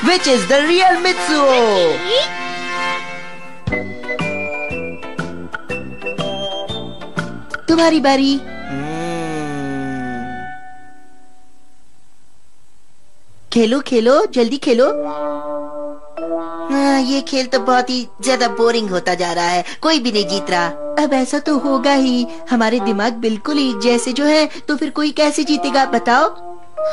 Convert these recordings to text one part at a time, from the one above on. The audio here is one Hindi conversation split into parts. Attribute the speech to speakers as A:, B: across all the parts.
A: Which is the real Mitsuo? तुम्हारी बारी। खेलो खेलो, जल्दी खेलो। ये खेल तो बहुत ही ज्यादा बोरिंग होता जा रहा है, कोई भी नहीं जीत रहा। अब ऐसा तो होगा ही, हमारे दिमाग बिल्कुल एक जैसे जो है, तो फिर कोई कैसे जीतेगा बताओ।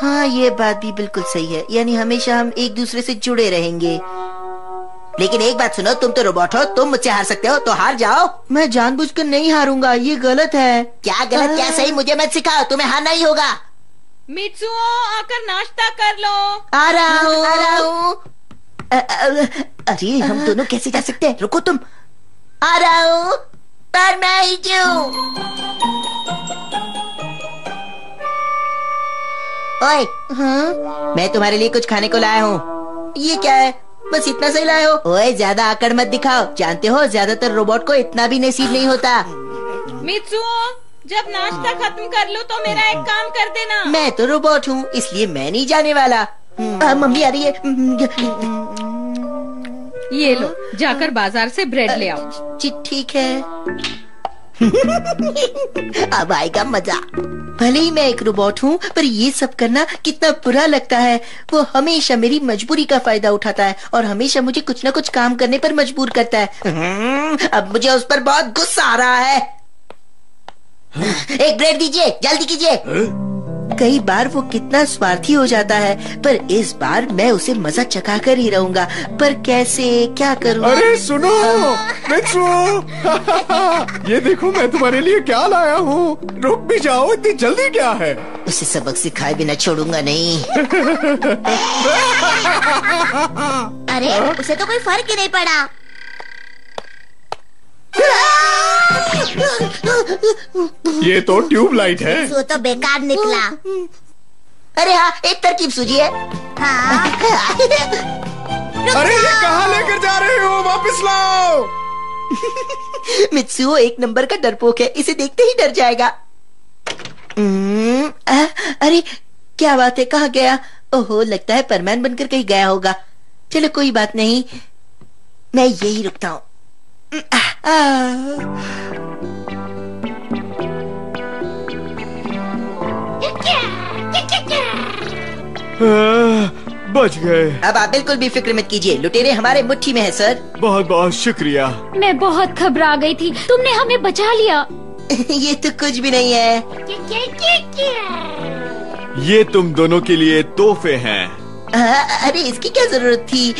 A: हाँ, ये बात भी बिल्कुल सही है, यानी हमेशा हम एक दूसरे से जुड़े रहेंगे। लेकिन एक बात सुनो, तुम तो रोबोट हो, तुम मुझसे हार सकते हो, तो हार जाओ। मैं जानबूझकर नहीं हारूंगा, ये गलत है। क्या गलत क्या सही, मुझे मत सिखाओ, तुम्हें हारना ही होगा।
B: मित्सुओ, आकर नाश्ता कर लो।
A: आ रहा हूँ। अरे हम दोनों कैसे जा सकते हैं, रुको तुम। आ रहा हूँ, पर मैं ही क्यों? ओए, हाँ? मैं तुम्हारे लिए कुछ खाने को लाया हूँ। ये क्या है, बस इतना सही लाए हो? ओए, ज्यादा आकड़ मत दिखाओ, जानते हो ज्यादातर रोबोट को इतना भी नसीब नहीं होता।
B: मित्सुओ, जब नाश्ता खत्म कर लो तो मेरा एक काम कर देना। मैं
A: तो रोबोट हूँ, इसलिए मैं नहीं जाने वाला। मम्मी आ रही है।
B: ये लो, जाकर बाजार से ब्रेड ले आओ।
A: ठीक है। अब आएगा मजा। भले ही मैं एक रोबोट हूँ, पर ये सब करना कितना बुरा लगता है। वो हमेशा मेरी मजबूरी का फायदा उठाता है और हमेशा मुझे कुछ न कुछ काम करने पर मजबूर करता है। अब मुझे उस पर बहुत गुस्सा आ रहा है। एक ब्रेड दीजिए, जल्दी कीजिए। कई बार वो कितना स्वार्थी हो जाता है, पर इस बार मैं उसे मजा चखा कर ही रहूंगा। पर कैसे, क्या करूं?
C: अरे सुनो मित्सुओ, ये देखो मैं तुम्हारे लिए क्या लाया हूँ। रुक भी जाओ, इतनी जल्दी क्या है?
A: उसे सबक सिखाए बिना छोड़ूंगा नहीं।
D: अरे उसे तो कोई फर्क ही नहीं पड़ा।
C: ये तो ट्यूबलाइट है।
D: वो तो बेकार निकला।
A: अरे हाँ, एक तरकीब सूझी है।
D: हाँ।
C: अरे ये कहाँ लेकर जा रहे हो, वापस लाओ।
A: मित्सुओ एक नंबर का डरपोक है, इसे देखते ही डर जाएगा। अरे क्या बात है, कहाँ गया? ओहो, लगता है परमैन बनकर कहीं गया होगा। चलो कोई बात नहीं, मैं यही रुकता हूँ।
C: बच गए।
A: अब आप बिल्कुल भी फिक्र मत कीजिए, लुटेरे हमारे मुट्ठी में है सर।
C: बहुत बहुत शुक्रिया।
E: मैं बहुत घबरा गई थी, तुमने हमें बचा लिया।
A: ये तो कुछ भी नहीं है।
C: ये तुम दोनों के लिए तोहफे हैं।
A: अरे इसकी क्या जरूरत थी?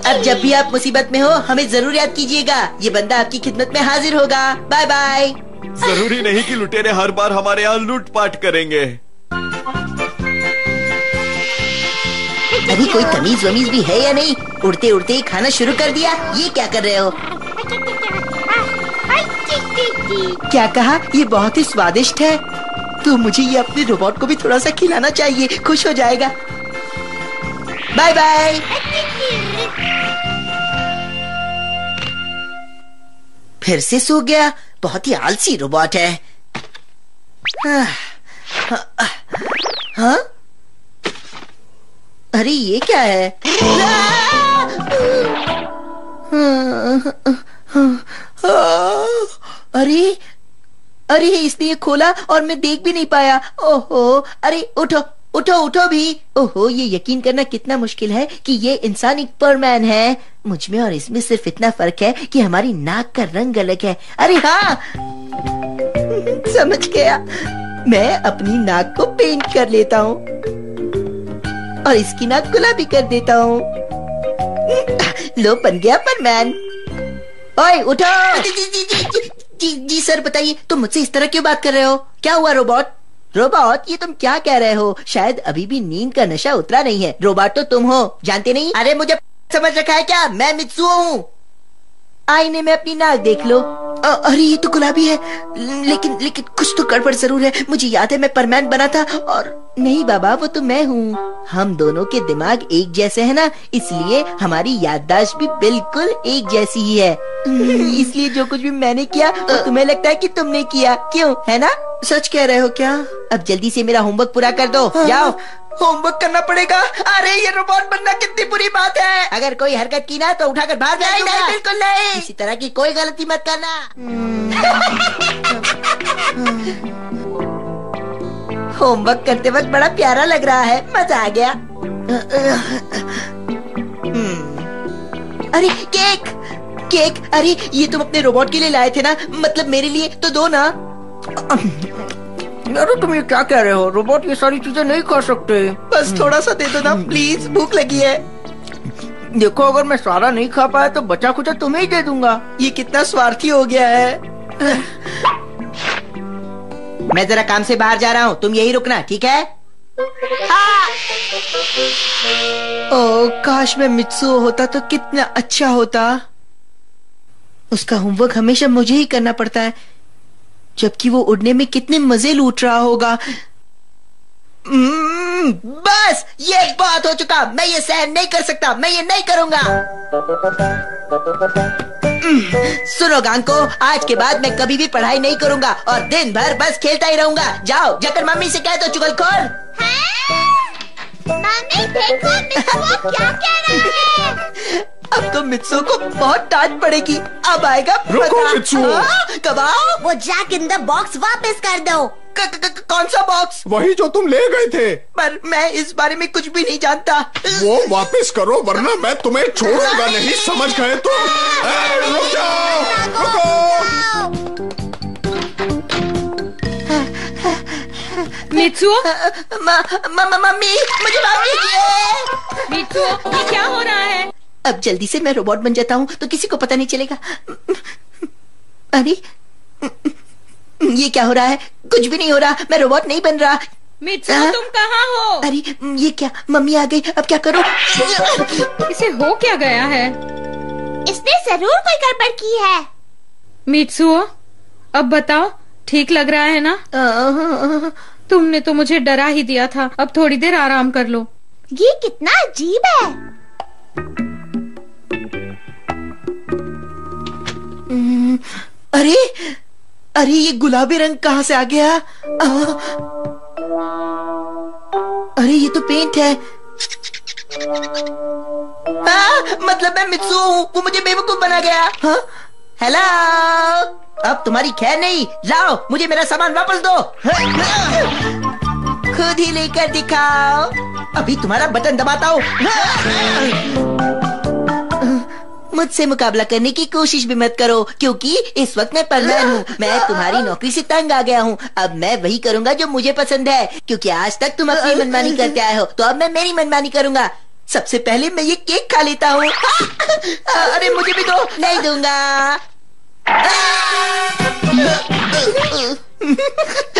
A: अब जब भी आप मुसीबत में हो, हमें जरूर याद कीजिएगा। ये बंदा आपकी खिदमत में हाजिर होगा। Bye bye.
C: जरूरी नहीं कि लुटेरे हर बार हमारे यहाँ लूटपाट करेंगे।
A: अभी कोई तमीज वमीज भी है या नहीं? उड़ते उड़ते ही खाना शुरू कर दिया। ये क्या कर रहे हो? क्या कहा? ये बहुत ही स्वादिष्ट है। तो मुझे ये अपने रोबोट को भी थोड़ा सा खिलाना चाहिए, खुश हो जाएगा। Bye bye. फिर से सो गया, बहुत ही आलसी रोबोट है। हाँ? अरे ये क्या है? अरे अरे इसने ये खोला और मैं देख भी नहीं पाया। ओहो, अरे उठो उठो उठो भी। ओहो, ये यकीन करना कितना मुश्किल है कि ये इंसान एक परमैन है। मुझ में और इसमें सिर्फ इतना फर्क है कि हमारी नाक का रंग अलग है। अरे हाँ, समझ गया। मैं अपनी नाक को पेंट कर लेता हूँ और इसकी नाक गुलाबी कर देता हूँ। लो, बन गया परमैन। ओए उठो। जी सर, बताइए, तुम मुझसे इस तरह क्यों बात कर रहे हो? क्या हुआ रोबोट? रोबोट, ये तुम क्या कह रहे हो? शायद अभी भी नींद का नशा उतरा नहीं है। रोबोट तो तुम हो, जानते नहीं? अरे मुझे समझ रखा है क्या? मैं मित्सुओ हूँ। आईने में अपनी नाक देख लो। अरे ये तो गुलाबी है, लेकिन कुछ तो गड़बड़ जरूर है। मुझे याद है मैं परमैन बना था। और नहीं बाबा, वो तो मैं हूँ। हम दोनों के दिमाग एक जैसे हैं ना, इसलिए हमारी याददाश्त भी बिल्कुल एक जैसी ही है। इसलिए जो कुछ भी मैंने किया वो तुम्हें लगता है कि तुमने किया, क्यों? है ना? सच कह रहे हो क्या? अब जल्दी से मेरा होमवर्क पूरा कर दो। जाओ। होमवर्क करना पड़ेगा। अरे ये रोबोट बनना कितनी बुरी बात है। अगर कोई हरकत की ना तो उठाकर बाहर भेज दूंगा। नहीं, बिल्कुल नहीं। इसी तरह की कोई गलती मत करना। होमवर्क करते वक्त बड़ा प्यारा लग रहा है, मजा आ गया। अरे केक केक, अरे ये तुम अपने रोबोट के लिए लाए थे ना, मतलब मेरे लिए तो दो ना। अरे तुम ये क्या कह रहे हो, रोबोट ये सारी चीजें नहीं खा सकते। बस थोड़ा सा दे दो ना प्लीज, भूख लगी है। देखो अगर मैं सारा नहीं खा पाया तो बचा खुचा तुम्हें ही दे दूंगा। ये कितना स्वार्थी हो गया है। मैं जरा काम से बाहर जा रहा हूँ, तुम यही रुकना, ठीक है? हाँ। ओ काश मैं मित्सुओ होता तो कितना अच्छा होता। उसका होमवर्क हमेशा मुझे ही करना पड़ता है, जबकि वो उड़ने में कितने मजे लूट रहा होगा। बस ये बहुत हो चुका, मैं ये सहन नहीं कर सकता, मैं ये नहीं करूंगा। सुनो गांको, आज के बाद मैं कभी भी पढ़ाई नहीं करूंगा और दिन भर बस खेलता ही रहूंगा। जाओ जाकर मम्मी से कह दो चुगलखोर।
D: मम्मी देखो मित्सुओ क्या कह रहा है।
A: अब तो मित्सुओ को बहुत डांट पड़ेगी। अब आएगा
C: रुको मित्सुओ।
A: कब आओ?
D: वो जैक इन द बॉक्स वापस कर दो।
A: कौन सा बॉक्स?
C: वही जो तुम ले गए थे।
A: पर मैं इस बारे में कुछ भी नहीं जानता।
C: वो वापस करो वरना मैं तुम्हें छोड़ूंगा नहीं, समझ गए तुम? रुक जाओ, रुको।
B: मित्सुओ,
A: मम्मी मुझे माफ कीजिए।
B: मित्सुओ, ये क्या हो रहा है?
A: अब जल्दी से मैं रोबोट बन जाता हूँ तो किसी को पता नहीं चलेगा। अरे ये क्या हो रहा है? कुछ भी नहीं हो रहा, मैं रोबोट नहीं बन रहा।
B: मित्सुओ तुम कहाँ हो?
A: अरे ये क्या, मम्मी आ गई, अब क्या करूं?
B: इसे हो क्या गया है?
D: इसने जरूर कोई गड़बड़ की है।
B: मित्सुओ अब बताओ, ठीक लग रहा है ना? तुमने तो मुझे डरा ही दिया था, अब थोड़ी देर आराम कर लो।
D: ये कितना अजीब है।
A: अरे अरे ये गुलाबी रंग कहाँ से आ गया? अरे ये तो पेंट है। मतलब मैं मित्सुओ हूँ, वो मुझे बेवकूफ बना गया। हेलो, अब तुम्हारी खैर नहीं, लाओ मुझे मेरा सामान वापस दो। खुद ही लेकर दिखाओ, अभी तुम्हारा बटन दबाता हूँ। मुझसे मुकाबला करने की कोशिश भी मत करो, क्योंकि इस वक्त मैं परमैन हूँ। मैं तुम्हारी नौकरी से तंग आ गया हूँ। अब मैं वही करूँगा जो मुझे पसंद है, क्योंकि आज तक तुम अपनी मनमानी करते आए हो, तो अब मैं मेरी मनमानी करूँगा। सबसे पहले मैं ये केक खा लेता हूँ। अरे मुझे भी दो। नहीं दूंगा।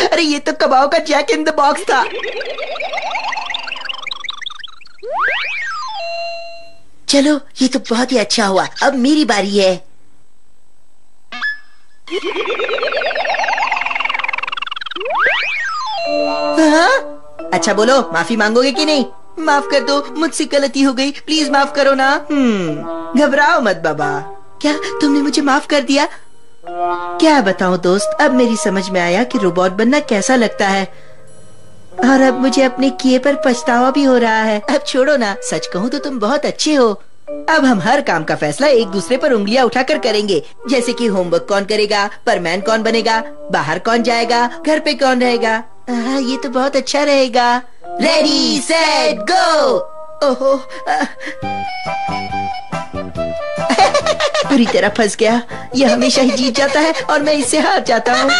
A: अरे ये तो कबाओ का जैक इन द बॉक्स था। चलो ये तो बहुत ही अच्छा हुआ, अब मेरी बारी है। अच्छा बोलो, माफी मांगोगे कि नहीं? माफ कर दो, मुझसे गलती हो गई, प्लीज माफ करो ना। घबराओ मत बाबा। क्या तुमने मुझे माफ कर दिया? क्या बताऊं दोस्त, अब मेरी समझ में आया कि रोबोट बनना कैसा लगता है, और अब मुझे अपने किए पर पछतावा भी हो रहा है। अब छोड़ो ना, सच कहूँ तो तुम बहुत अच्छे हो। अब हम हर काम का फैसला एक दूसरे पर उंगलियां उठाकर करेंगे, जैसे कि होमवर्क कौन करेगा, परमैन कौन बनेगा, बाहर कौन जाएगा, घर पे कौन रहेगा। ये तो बहुत अच्छा रहेगा। Ready set go. ओहो पूरी तरह फंस गया। ये हमेशा ही जीत जाता है और मैं इससे हार जाता हूँ।